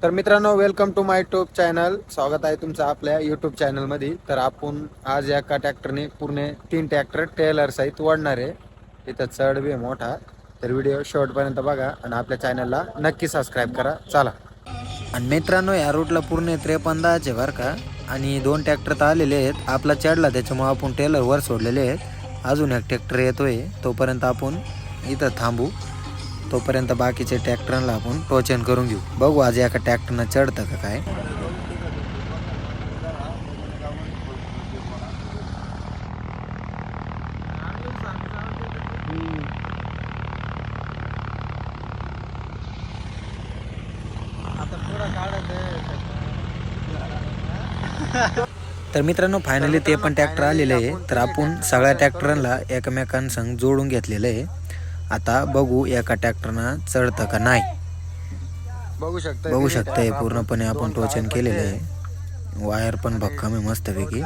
तर मित्रांनो, welcome to my YouTube channel. स्वागत आहे तुमचं आपल्या यूट्यूब चॅनलमध्ये. तर आपण आज एका ट्रॅक्टरने पूर्ण 3 ट्रॅक्टर टेलर सहित ओढणार आहे. इथं चढ बी आहे मोठा. तर व्हिडिओ शेवटपर्यंत बघा आणि आपल्या चॅनलला नक्की सबस्क्राईब करा. चला. आणि मित्रांनो, या रूटला पूर्ण 53 बरं का. आणि 2 ट्रॅक्टर तर आलेले आहेत. आपला चढला त्याच्यामुळे आपण टेलर वर सोडलेले आहेत. अजून एक ट्रॅक्टर येतोय, तोपर्यंत आपण इथं थांबू. तोपर्यंत बाकीचे ट्रॅक्टरला आपण टोचन करून घेऊ. बघू आज एका ट्रॅक्टरनं चढतं का काय. तर मित्रांनो, फायनली ते पण ट्रॅक्टर आलेले आहे. तर आपण सगळ्या ट्रॅक्टरांना एकमेकांसंग जोडून घेतलेलं आहे. आता बघू एका ट्रॅक्टरनं चढतं का नाही. बघू शकताय पूर्णपणे आपण टोचन केलेलं आहे. वायर पण भक्कम आहे मस्तपैकी.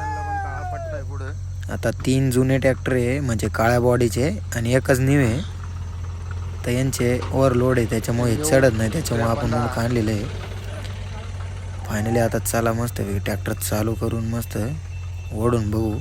आता 3 जुने ट्रॅक्टर आहे, म्हणजे काळ्या बॉडीचे, आणि एकच न्यू आहे. तर यांचे ओव्हरलोड आहे, त्याच्यामुळे चढत नाही. त्याच्यामुळे आपण मुलगा आणलेलं आहे. फायनली आता चला मस्तपैकी ट्रॅक्टर चालू करून मस्त ओढून बघू.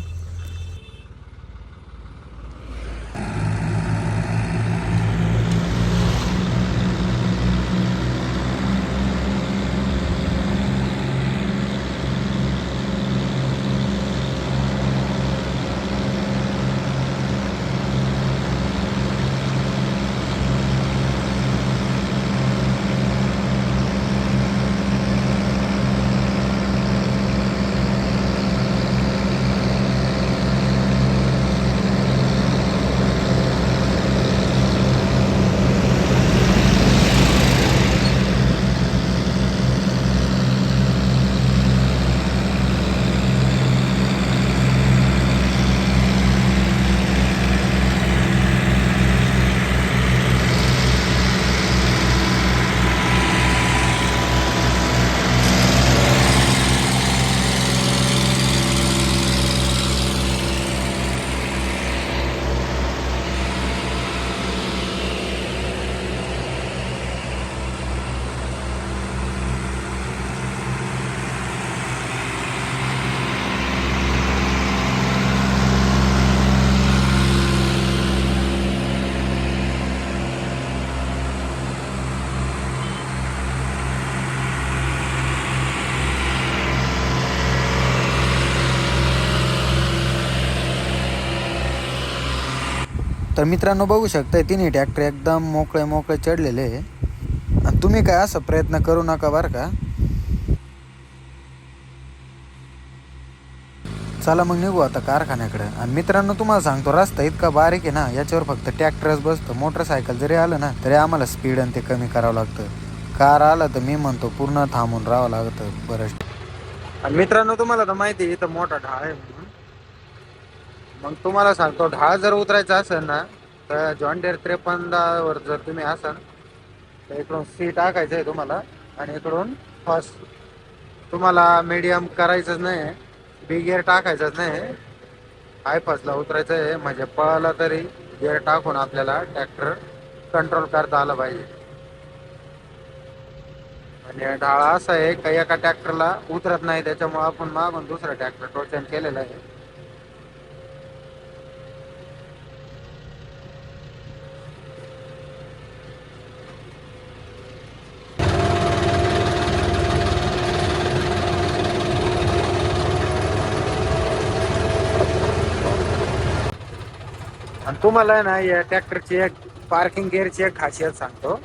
तर मित्रांनो, बघू शकताय तिन्ही ट्रॅक्टर एकदम मोकळे चढलेले आहे. आणि तुम्ही काय असं प्रयत्न करू नका बरं का. चला मग निघू आता कारखान्याकडे. आणि मित्रांनो, तुम्हाला सांगतो, रस्ता इतका बारीक आहे ना, याच्यावर फक्त ट्रॅक्टरच बसतं. मोटरसायकल जरी आलं ना तरी आम्हाला स्पीड आणि ते कमी करावं लागतं. कार आलं तर मी म्हणतो पूर्ण थांबून राहावं लागतं बरंच. आणि मित्रांनो, तुम्हाला तर माहिती आहे इथं मोठा ढाळ आहे म्हणून. मग तुम्हाला सांगतो, ढाळ जर उतरायचा असेल ना, तर जॉन्डियर 53 वर जर तुम्ही असाल तर इकडून सी टाकायचं आहे तुम्हाला, आणि इकडून फर्स्ट. तुम्हाला मीडियम करायचंच नाही, बी गिअर टाकायचंच नाही, हाय फर्स्टला उतरायचं आहे. म्हणजे पळाला तरी गिअर टाकून आपल्याला ट्रॅक्टर कंट्रोल करता आलं पाहिजे. आणि ढाळा असा आहे का एका ट्रॅक्टरला उतरत नाही, त्याच्यामुळे आपण मागून दुसरा ट्रॅक्टर टोचन केलेलं आहे. आणि तुम्हाला आहे ना, या ट्रॅक्टरची एक पार्किंग गिअरची एक खासियत सांगतो.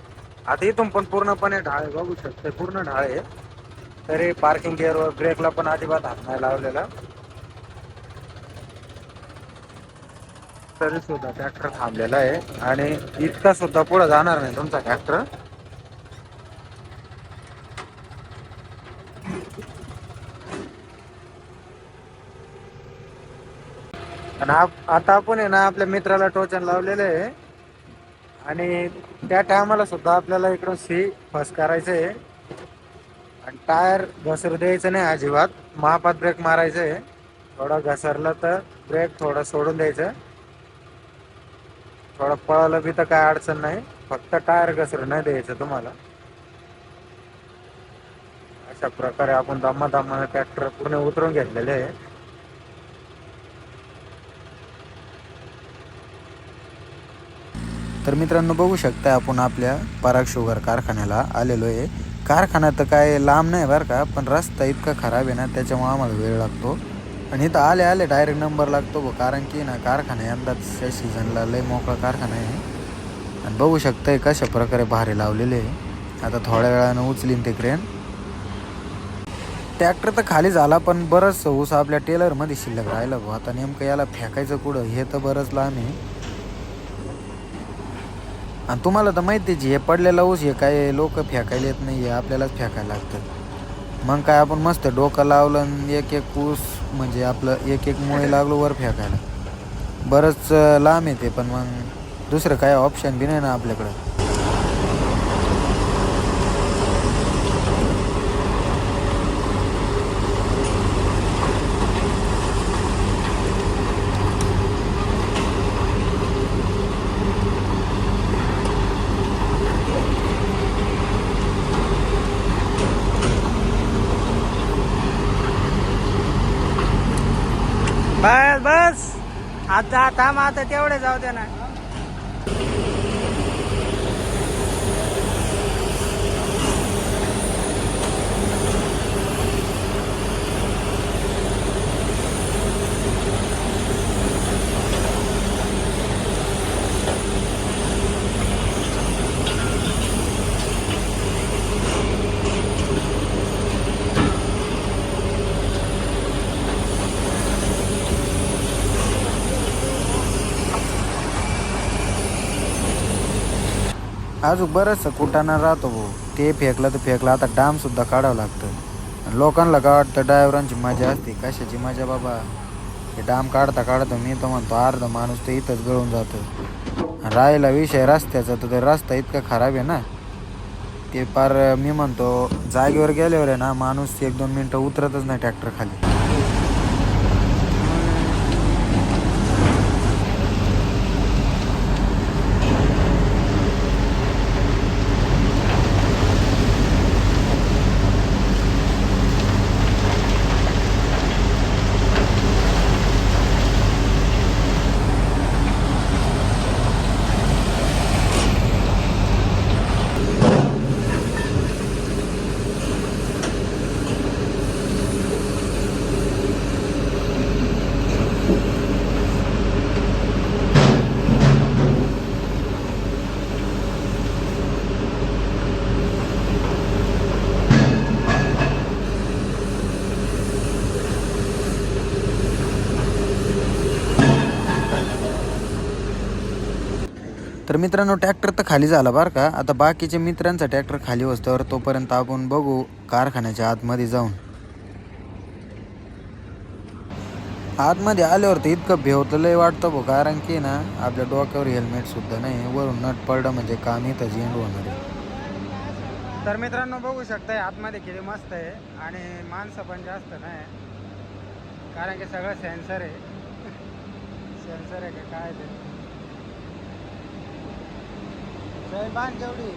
आता इथून पण पूर्णपणे ढाळ बघू शकते, पूर्ण ढाळ आहे. तरी पार्किंग गिअरवर ब्रेकला पण अजिबात हात नाही लावलेला, तरी सुद्धा ट्रॅक्टर थांबलेला आहे. आणि इतका सुद्धा पुढे जाणार नाही तुमचा ट्रॅक्टर. आणि आता आपण आहे ना, आपल्या मित्राला टोचन लावलेलं आहे. आणि त्या टायमाला सुद्धा आपल्याला इकडून सी फर्स्ट करायचं आहे. आणि टायर घसरू द्यायचं नाही अजिबात, मापात ब्रेक मारायचं आहे. थोडं घसरलं तर ब्रेक थोडं सोडून द्यायचं. थोडं पळालं बी तर काय अडचण नाही, फक्त टायर घसरू नाही द्यायचं तुम्हाला. अशा प्रकारे आपण दमाने ट्रॅक्टर पूर्ण उतरून घेतलेले आहे. तर मित्रांनो बघू शकता आपण आपल्या पराग शुगर कारखान्याला आलेलो आहे. कारखाना तर काय लांब नाही बरं का, पण रस्ता इतका खराब आहे ना, त्याच्यामुळे आम्हाला वेळ लागतो. आणि इथं आले आले डायरेक्ट नंबर लागतो गो, कारण की ना कारखाना यंदाच्या सीझनला लय मोकळा कारखाना आहे. आणि बघू शकताय कशा प्रकारे भारे लावलेले आहे. आता थोड्या वेळानं उचलीन ते क्रेन. ट्रॅक्टर तर खाली झाला, पण बरंच ऊस आपल्या टेलरमध्ये शिल्लक राहिलं भाऊ. आता नेमकं याला फेकायचं कुठं हे तर बरंच लांब आहे. आणि तुम्हाला तर माहितीच हे पडलेला ऊस हे काय लोक फेकायला येत नाही, आपल्यालाच फेकायला लागतं. मग काय आपण मस्त डोकं लावलं आणि एक एक ऊस म्हणजे आपलं एक एक मुळे लागलो वर फेकायला. बरंच लांब येते, पण मग दुसरं काय ऑप्शन बी नाही ना आपल्याकडं. बस बस आता थांब, आता तेवढे जाऊ दे ना. अजून बरंचसं कुटाणा राहतो भाऊ. ते फेकलं तर फेकलं, आता डामसुद्धा काढावं लागतं. लोकांना काय वाटतं ड्रायव्हरांची मजा असते, कशाची मजा बाबा. हे डाम काढता काढता मी तर म्हणतो अर्धा माणूस तर इथंच गळून जातो. राहिला विषय रस्त्याचा, तर ते रस्ता इतका खराब आहे ना, ते पार मी म्हणतो जागेवर गेल्यावर आहे ना माणूस 1-2 मिनटं उतरतच नाही ट्रॅक्टर खाली. तर मित्रांनो ट्रॅक्टर तर खाली झाला बरं का. आता बाकीच्या मित्रांचा ट्रॅक्टर खाली असल्यावर तोपर्यंत आपण बघू कारखान्याच्या आतमध्ये जाऊन. आतमध्ये आल्यावर तर इतकं भेवतं लय वाटतं भाऊ, कारण की ना आपल्या डोक्यावर हेल्मेटसुद्धा नाही, वरून नट पडलं म्हणजे काम इथं झेंड होणार आहे. तर मित्रांनो बघू शकताय आतमध्ये किती मस्त आहे, आणि माणसं पण जास्त नाही, कारण की सगळं सेन्सर आहे. सेन्सर आहे का काय ते बांध जेवढी.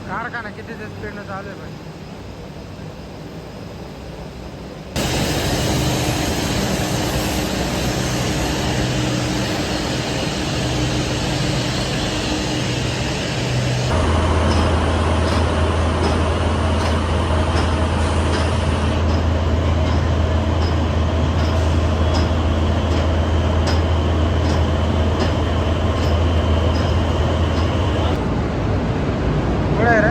कारखाना किती स्पीडनं चालू आहे पण. पुढे रे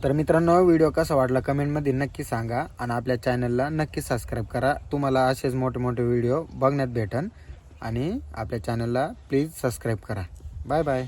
तर मित्रांनो व्हिडिओ कसा वाटला कमेंटमध्ये नक्की सांगा आणि आपल्या चॅनलला नक्की सबस्क्राईब करा. तुम्हाला असेच मोठे मोठे व्हिडिओ बघण्यात भेटन आणि आपल्या चॅनलला प्लीज सबस्क्राईब करा. Bye bye.